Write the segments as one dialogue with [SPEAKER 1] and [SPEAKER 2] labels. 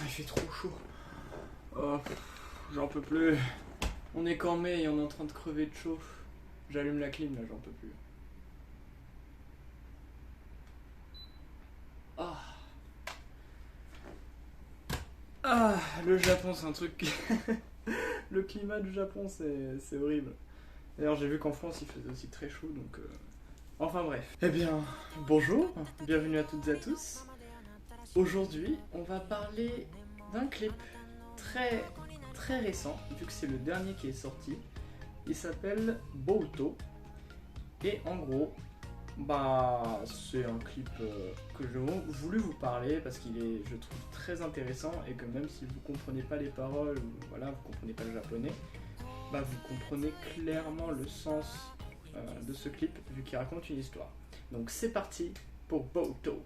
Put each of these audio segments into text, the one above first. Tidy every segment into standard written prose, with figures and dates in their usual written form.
[SPEAKER 1] putain, il fait trop chaud. Oh, j'en peux plus. On est qu'en mai et on est en train de crever de chauffe. J'allume la clim là, j'en peux plus. Ah. Ah, le Japon, c'est un truc. Le climat du Japon, c'est horrible. D'ailleurs, j'ai vu qu'en France, il faisait aussi très chaud, donc. Enfin bref. Eh bien, bonjour, bienvenue à toutes et à tous. Aujourd'hui, on va parler d'un clip très récent, vu que c'est le dernier qui est sorti. Il s'appelle Boruto. Et en gros, c'est un clip que j'ai voulu vous parler parce qu'il est, je trouve, très intéressant et que même si vous comprenez pas les paroles ou voilà, vous comprenez pas le japonais, vous comprenez clairement le sens de ce clip vu qu'il raconte une histoire. Donc c'est parti pour Boruto.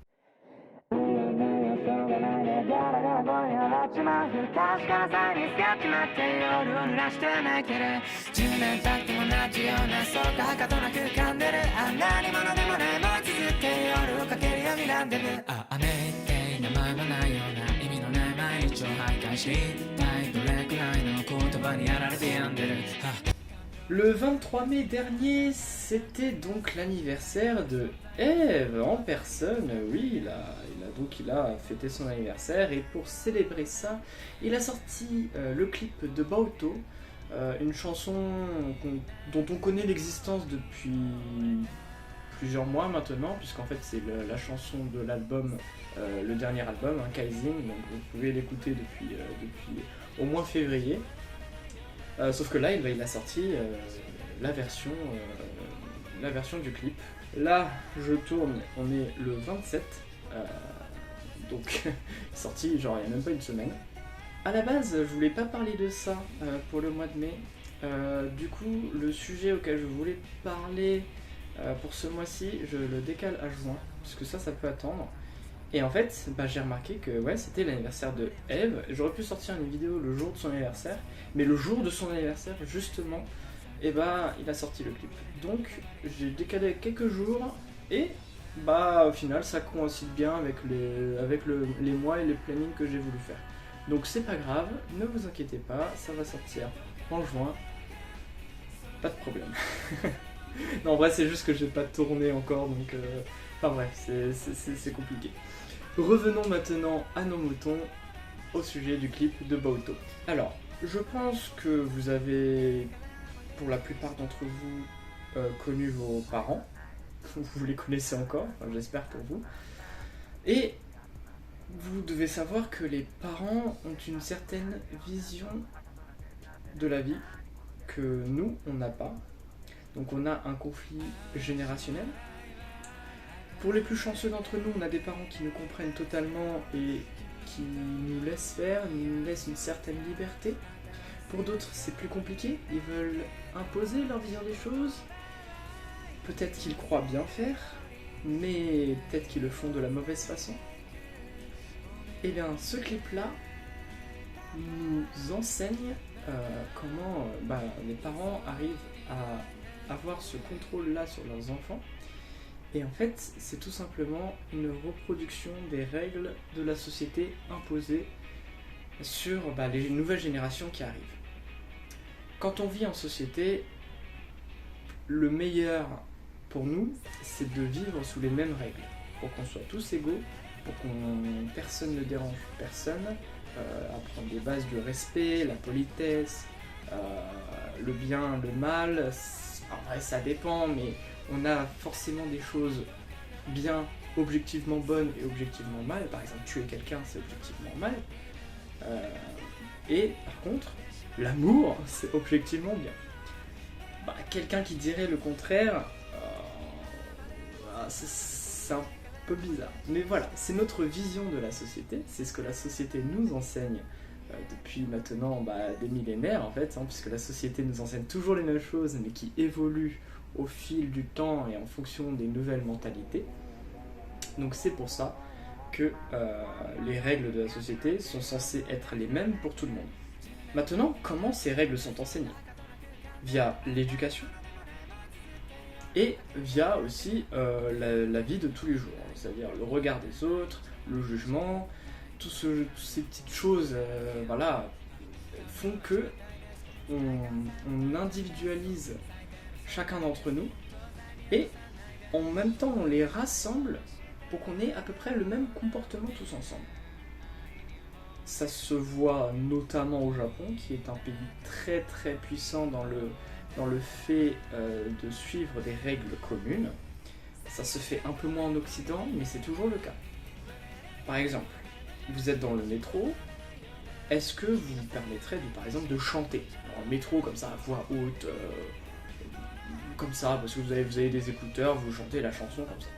[SPEAKER 1] 確かな際に付き合っちまって夜を濡らして泣いてる10年経っても同じようなそうかはかとなく浮かんでるあんなにものでもないもう続って夜をかけるよ睨んでる雨って名前もないような意味のない毎日を徘徊し一体どれくらいの言葉にやられて病んでる Le 23 mai dernier, c'était donc l'anniversaire de Eve en personne. Oui, il a fêté son anniversaire et pour célébrer ça, il a sorti le clip de Boruto, une chanson dont on connaît l'existence depuis plusieurs mois maintenant, puisqu'en fait c'est la chanson de l'album, le dernier album, Kaizing, donc vous pouvez l'écouter depuis au moins février. Sauf que là, il a sorti la version du clip. Là, je tourne, on est le 27, donc sorti genre il n'y a même pas une semaine. À la base, je voulais pas parler de ça pour le mois de mai. Du coup, le sujet auquel je voulais parler pour ce mois-ci, je le décale à juin, parce que ça peut attendre. Et en fait, j'ai remarqué que c'était l'anniversaire de Eve. J'aurais pu sortir une vidéo le jour de son anniversaire, mais le jour de son anniversaire, justement, il a sorti le clip. Donc, j'ai décalé quelques jours et au final, ça coïncide bien avec les mois et les plannings que j'ai voulu faire. Donc, c'est pas grave, ne vous inquiétez pas, ça va sortir en juin. Pas de problème. Non, en vrai, c'est juste que j'ai pas tourné encore, donc. Enfin bref, c'est compliqué. Revenons maintenant à nos moutons au sujet du clip de Boruto. Alors, je pense que vous avez, pour la plupart d'entre vous, connu vos parents. Vous les connaissez encore, enfin, j'espère pour vous. Et vous devez savoir que les parents ont une certaine vision de la vie que nous, on n'a pas. Donc on a un conflit générationnel. Pour les plus chanceux d'entre nous, on a des parents qui nous comprennent totalement et qui nous laissent faire, nous laissent une certaine liberté. Pour d'autres, c'est plus compliqué, ils veulent imposer leur vision des choses. Peut-être qu'ils croient bien faire, mais peut-être qu'ils le font de la mauvaise façon. Et bien, ce clip-là nous enseigne comment les parents arrivent à avoir ce contrôle-là sur leurs enfants. Et en fait, c'est tout simplement une reproduction des règles de la société imposées sur les nouvelles générations qui arrivent. Quand on vit en société, le meilleur pour nous, c'est de vivre sous les mêmes règles, pour qu'on soit tous égaux, pour que personne ne dérange personne, apprendre des bases du respect, la politesse, le bien, le mal. En vrai, ça dépend, mais on a forcément des choses bien, objectivement bonnes et objectivement mal. Par exemple, tuer quelqu'un, c'est objectivement mal. Et par contre, l'amour, c'est objectivement bien. Quelqu'un qui dirait le contraire, c'est un peu bizarre. Mais voilà, c'est notre vision de la société, c'est ce que la société nous enseigne depuis maintenant des millénaires en fait, puisque la société nous enseigne toujours les mêmes choses, mais qui évoluent au fil du temps et en fonction des nouvelles mentalités. Donc c'est pour ça que les règles de la société sont censées être les mêmes pour tout le monde. Maintenant, comment ces règles sont enseignées ? Via l'éducation et via aussi la vie de tous les jours, c'est-à-dire le regard des autres, le jugement, toutes ces petites choses voilà, font que on individualise chacun d'entre nous et en même temps on les rassemble pour qu'on ait à peu près le même comportement tous ensemble. Ça se voit notamment au Japon, qui est un pays très très puissant dans le fait de suivre des règles communes. Ça se fait un peu moins en Occident, mais c'est toujours le cas. Par exemple, vous êtes dans le métro, est-ce que vous vous permettrez par exemple de chanter dans le métro comme ça à voix haute, comme ça, parce que vous avez des écouteurs, vous chantez la chanson comme ça?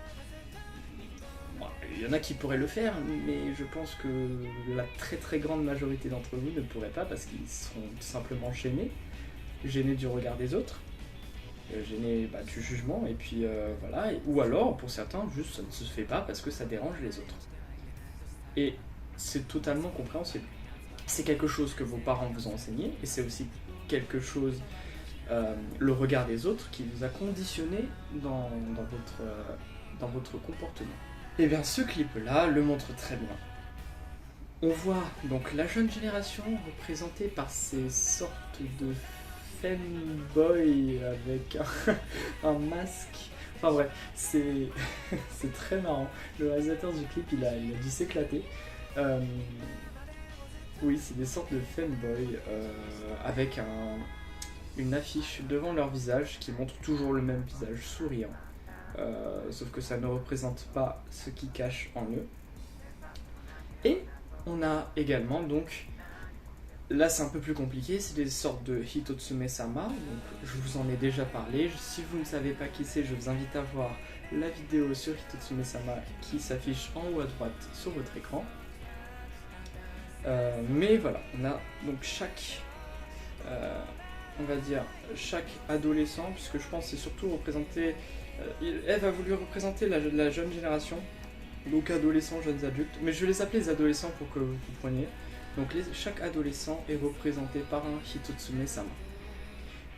[SPEAKER 1] Bon, il y en a qui pourraient le faire, mais je pense que la très très grande majorité d'entre vous ne pourraient pas parce qu'ils seront tout simplement gênés du regard des autres, gênés du jugement, et puis voilà, ou alors pour certains, juste ça ne se fait pas parce que ça dérange les autres. Et c'est totalement compréhensible. C'est quelque chose que vos parents vous ont enseigné, et c'est aussi quelque chose, le regard des autres, qui vous a conditionné dans votre comportement. Et bien ce clip-là le montre très bien. On voit donc la jeune génération représentée par ces sortes de femboys avec un masque. Enfin bref, c'est très marrant. Le réalisateur du clip, il a dû s'éclater. Oui, c'est des sortes de femboys avec une affiche devant leur visage qui montre toujours le même visage souriant. Sauf que ça ne représente pas ce qui cache en eux. Et on a également donc, là c'est un peu plus compliqué, c'est des sortes de Hitotsume-sama, donc je vous en ai déjà parlé. Si vous ne savez pas qui c'est, je vous invite à voir la vidéo sur Hitotsume-sama qui s'affiche en haut à droite sur votre écran. Mais voilà, on a donc chaque adolescent, puisque je pense que c'est surtout représenté, Eve a voulu représenter la jeune génération, donc adolescents, jeunes adultes, mais je vais les appeler les adolescents pour que vous compreniez. Donc chaque adolescent est représenté par un Hitotsume-sama.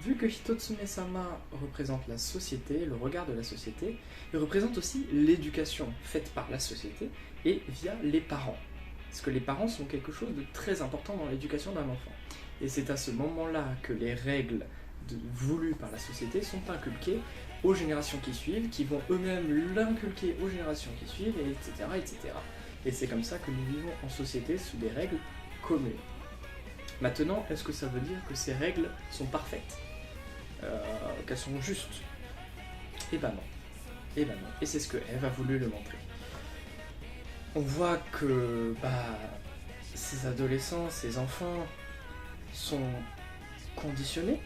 [SPEAKER 1] Vu que Hitotsume-sama représente la société, le regard de la société, il représente aussi l'éducation faite par la société et via les parents. Parce que les parents sont quelque chose de très important dans l'éducation d'un enfant. Et c'est à ce moment-là que les règles voulues par la société sont inculquées aux générations qui suivent, qui vont eux-mêmes l'inculquer aux générations qui suivent, etc., etc. Et c'est comme ça que nous vivons en société sous des règles communes. Maintenant, est-ce que ça veut dire que ces règles sont parfaites, qu'elles sont justes? Eh ben non. Eh ben non. Et c'est ce que Eve a voulu le montrer. On voit que ces adolescents, ces enfants sont conditionnés.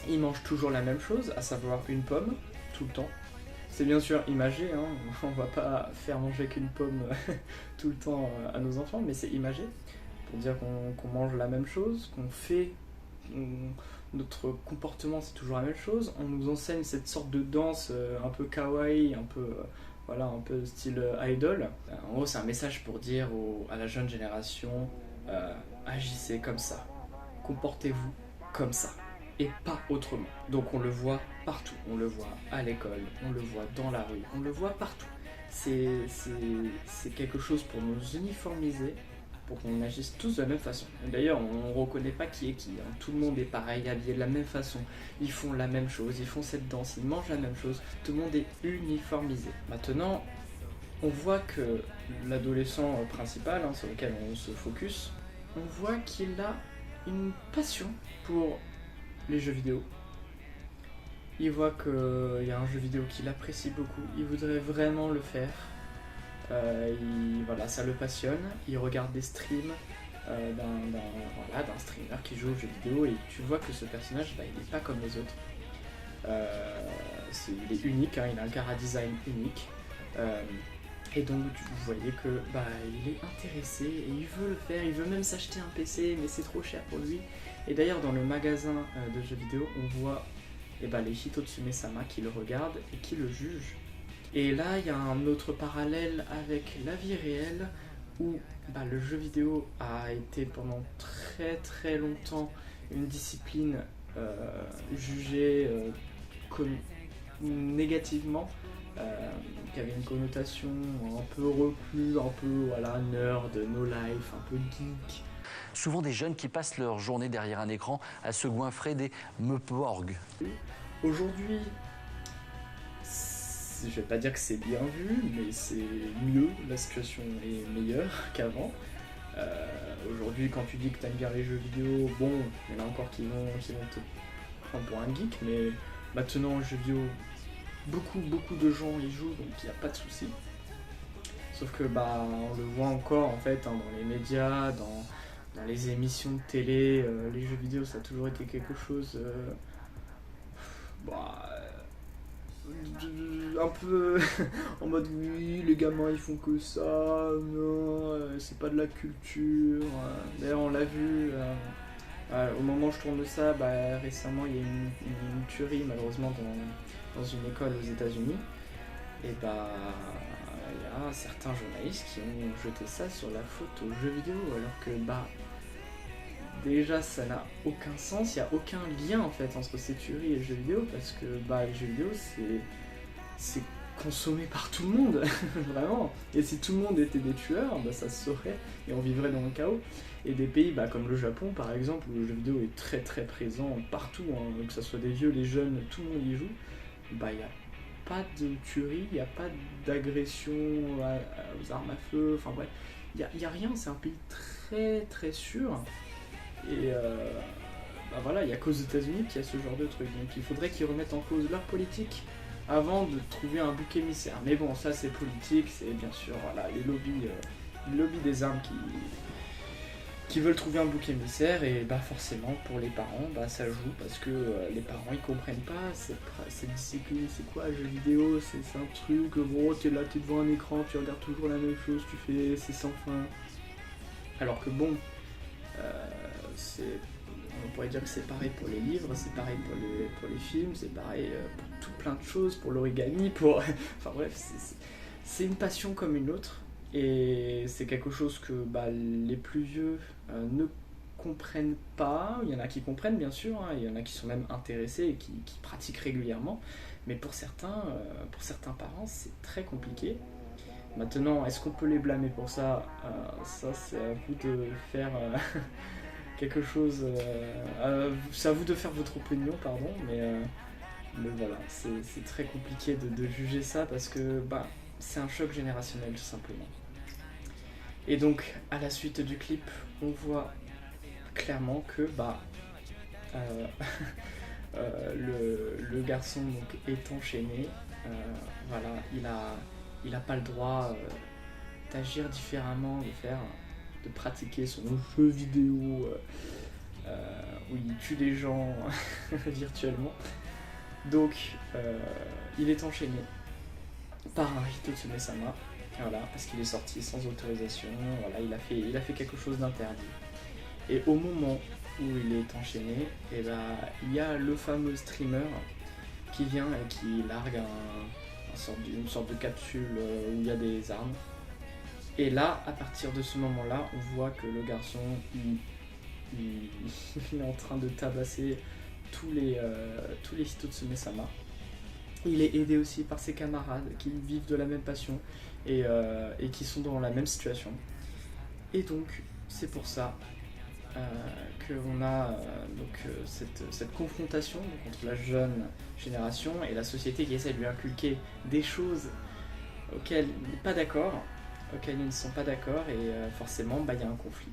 [SPEAKER 1] Ils mangent toujours la même chose, à savoir une pomme, tout le temps. C'est bien sûr imagé, hein, on va pas faire manger qu'une pomme tout le temps à nos enfants, mais c'est imagé, pour dire qu'on mange la même chose, qu'on fait, notre comportement c'est toujours la même chose. On nous enseigne cette sorte de danse un peu kawaii, un peu style idol. En gros, c'est un message pour dire à la jeune génération, agissez comme ça, comportez-vous comme ça, et pas autrement. Donc on le voit partout, on le voit à l'école, on le voit dans la rue, on le voit partout. C'est quelque chose pour nous uniformiser, pour qu'on agisse tous de la même façon. D'ailleurs, on ne reconnaît pas qui est qui, hein. Tout le monde est pareil, habillé de la même façon, ils font la même chose, ils font cette danse, ils mangent la même chose, tout le monde est uniformisé. Maintenant, on voit que l'adolescent principal, hein, sur lequel on se focus, on voit qu'il a une passion pour les jeux vidéo. Il voit qu'il y a un jeu vidéo qu'il apprécie beaucoup, il voudrait vraiment le faire. Ça le passionne, il regarde des streams d'un streamer qui joue aux jeux vidéo et tu vois que ce personnage, il n'est pas comme les autres. Il est unique, hein, il a un chara-design unique. Et donc vous voyez que il est intéressé et il veut le faire, il veut même s'acheter un PC mais c'est trop cher pour lui. Et d'ailleurs dans le magasin de jeux vidéo on voit les Hitotsume-sama qui le regardent et qui le jugent. Et là il y a un autre parallèle avec la vie réelle où le jeu vidéo a été pendant très très longtemps une discipline jugée négativement qui avait une connotation un peu reclus, un peu voilà, nerd, no life, un peu geek.
[SPEAKER 2] Souvent des jeunes qui passent leur journée derrière un écran à se goinfrer des meuporgs.
[SPEAKER 1] Aujourd'hui, je vais pas dire que c'est bien vu, mais c'est mieux, la situation est meilleure qu'avant. Aujourd'hui, quand tu dis que t'aimes bien les jeux vidéo, bon, il y en a encore qui vont te prendre pour un geek, mais maintenant, les jeux vidéo, beaucoup de gens y jouent, donc il n'y a pas de souci. Sauf que on le voit encore en fait hein, dans les médias, dans les émissions de télé, les jeux vidéo ça a toujours été quelque chose un peu en mode oui les gamins ils font que ça, non c'est pas de la culture. D'ailleurs on l'a vu au moment où je tourne ça, récemment il y a une tuerie malheureusement dans une école aux États-Unis et il y a certains journalistes qui ont jeté ça sur la faute aux jeux vidéo alors que déjà ça n'a aucun sens, il n'y a aucun lien en fait entre ces tueries et les jeux vidéo parce que les jeux vidéo c'est consommé par tout le monde, vraiment. Et si tout le monde était des tueurs, ça se saurait et on vivrait dans le chaos. Et des pays comme le Japon par exemple où le jeu vidéo est très très présent partout, hein, que ce soit des vieux, les jeunes, tout le monde y joue, il n'y a pas de tuerie, il n'y a pas d'agression aux armes à feu, enfin bref, il n'y a rien, c'est un pays très très sûr. Et il n'y a qu'aux États-Unis qu'il y a ce genre de truc. Donc il faudrait qu'ils remettent en cause leur politique avant de trouver un bouc émissaire. Mais bon, ça c'est politique, c'est bien sûr les lobbies des armes qui veulent trouver un bouc émissaire et forcément pour les parents ça joue parce que les parents ils comprennent pas cette discipline, c'est quoi un jeu vidéo, c'est un truc, bon t'es là, t'es devant un écran, tu regardes toujours la même chose, tu fais c'est sans fin. Alors que bon, on pourrait dire que c'est pareil pour les livres, c'est pareil pour les films, c'est pareil pour tout plein de choses, pour l'origami, enfin bref, c'est une passion comme une autre. Et c'est quelque chose que les plus vieux ne comprennent pas. Il y en a qui comprennent bien sûr, hein, il y en a qui sont même intéressés et qui pratiquent régulièrement. Mais pour certains parents, c'est très compliqué. Maintenant, est-ce qu'on peut les blâmer pour ça ça, c'est à vous de faire quelque chose. C'est à vous de faire votre opinion, pardon, mais voilà, c'est très compliqué de juger ça parce que c'est un choc générationnel tout simplement. Et donc, à la suite du clip, on voit clairement que le garçon donc, est enchaîné. Il a pas le droit d'agir différemment, de pratiquer son jeu vidéo où il tue des gens virtuellement. Donc, il est enchaîné par un Hitotsume-sama. Voilà, parce qu'il est sorti sans autorisation, voilà, il a fait quelque chose d'interdit. Et au moment où il est enchaîné, il y a le fameux streamer qui vient et qui largue une sorte de capsule où il y a des armes. Et là, à partir de ce moment-là, on voit que le garçon, il est en train de tabasser tous les Hitotsume-sama. Il est aidé aussi par ses camarades qui vivent de la même passion et qui sont dans la même situation. Et donc, c'est pour ça qu'on a cette confrontation entre la jeune génération et la société qui essaie de lui inculquer des choses auxquelles il n'est pas d'accord, auxquelles ils ne sont pas d'accord, et forcément, il y a un conflit.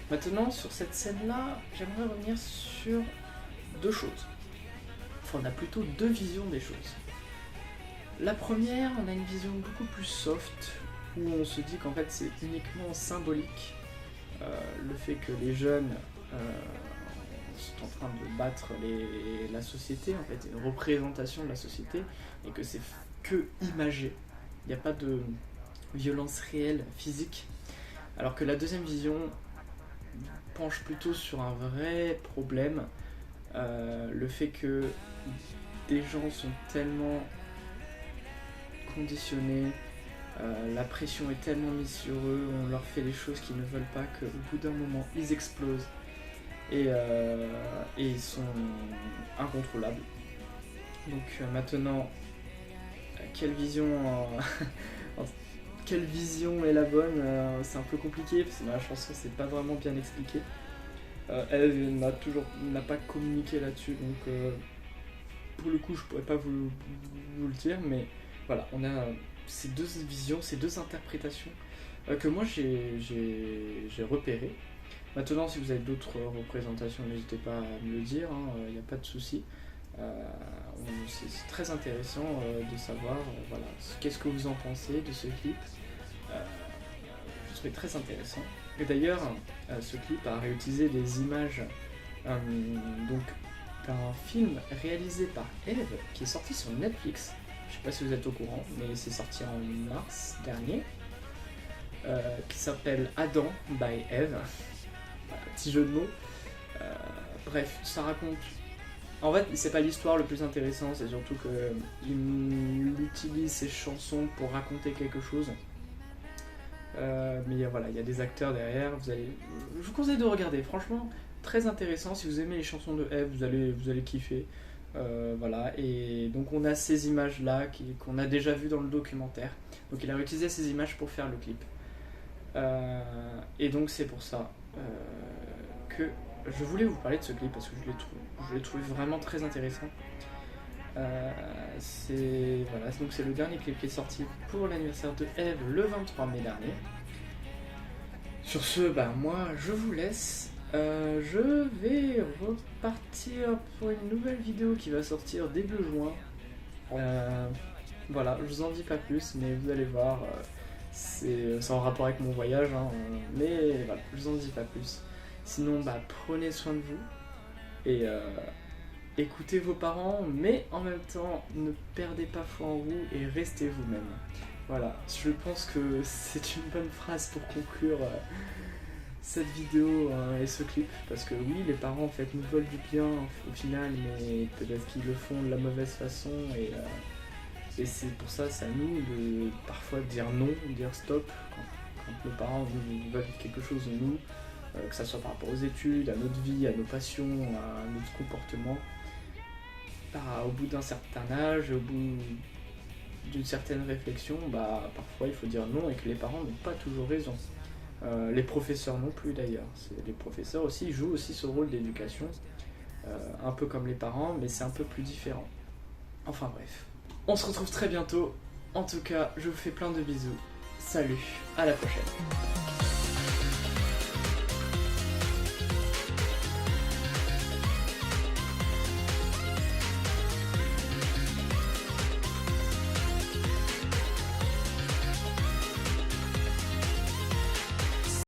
[SPEAKER 1] Maintenant, sur cette scène-là, j'aimerais revenir sur deux choses. Enfin, on a plutôt deux visions des choses. La première, on a une vision beaucoup plus soft, où on se dit qu'en fait c'est uniquement symbolique. Le fait que les jeunes sont en train de battre la société, en fait, une représentation de la société, et que c'est que imagé. Il n'y a pas de violence réelle, physique. Alors que la deuxième vision penche plutôt sur un vrai problème, le fait que des gens sont tellement conditionnés, la pression est tellement mise sur eux, on leur fait des choses qu'ils ne veulent pas, qu'au bout d'un moment ils explosent et ils sont incontrôlables. Donc maintenant, quelle vision, quelle vision est la bonne, c'est un peu compliqué parce que dans la chanson c'est pas vraiment bien expliqué. Eve n'a pas communiqué là-dessus, donc pour le coup je pourrais pas vous le dire, mais voilà, on a ces deux visions, ces deux interprétations que moi j'ai repérées. Maintenant, si vous avez d'autres représentations, n'hésitez pas à me le dire, il n'y a pas de souci. C'est très intéressant de savoir voilà, qu'est-ce que vous en pensez de ce clip. Je trouvais très intéressant. Et d'ailleurs, ce clip a réutilisé des images donc d'un film réalisé par Eve qui est sorti sur Netflix. Je sais pas si vous êtes au courant, mais c'est sorti en mars dernier, qui s'appelle Adam by Eve. Petit jeu de mots. Bref, ça raconte. En fait, c'est pas l'histoire le plus intéressant, c'est surtout qu'il utilise ses chansons pour raconter quelque chose. Mais voilà, il y a des acteurs derrière. Je vous conseille de regarder. Franchement, très intéressant. Si vous aimez les chansons de Eve, vous allez kiffer. Voilà. Et donc on a ces images là qu'on a déjà vues dans le documentaire. Donc il a utilisé ces images pour faire le clip. Et donc c'est pour ça que je voulais vous parler de ce clip parce que je l'ai trouvé vraiment très intéressant. Voilà, donc c'est le dernier clip qui est sorti pour l'anniversaire de Eve le 23 mai dernier. Sur ce, moi je vous laisse. Je vais repartir pour une nouvelle vidéo qui va sortir début juin. Voilà, je vous en dis pas plus, mais vous allez voir. C'est en rapport avec mon voyage, mais voilà, je vous en dis pas plus. Sinon, prenez soin de vous et écoutez vos parents, mais en même temps, ne perdez pas foi en vous et restez vous-même. Voilà, je pense que c'est une bonne phrase pour conclure cette vidéo et ce clip, parce que oui, les parents en fait nous veulent du bien au final, mais peut-être qu'ils le font de la mauvaise façon et c'est pour ça, c'est à nous de parfois dire non, dire stop quand nos parents nous veulent quelque chose de nous, que ça soit par rapport aux études, à notre vie, à nos passions, à notre comportement. Au bout d'un certain âge, au bout d'une certaine réflexion, parfois il faut dire non et que les parents n'ont pas toujours raison. Les professeurs non plus d'ailleurs. Les professeurs aussi jouent aussi ce rôle d'éducation, un peu comme les parents, mais c'est un peu plus différent. Enfin bref. On se retrouve très bientôt. En tout cas, je vous fais plein de bisous. Salut, à la prochaine.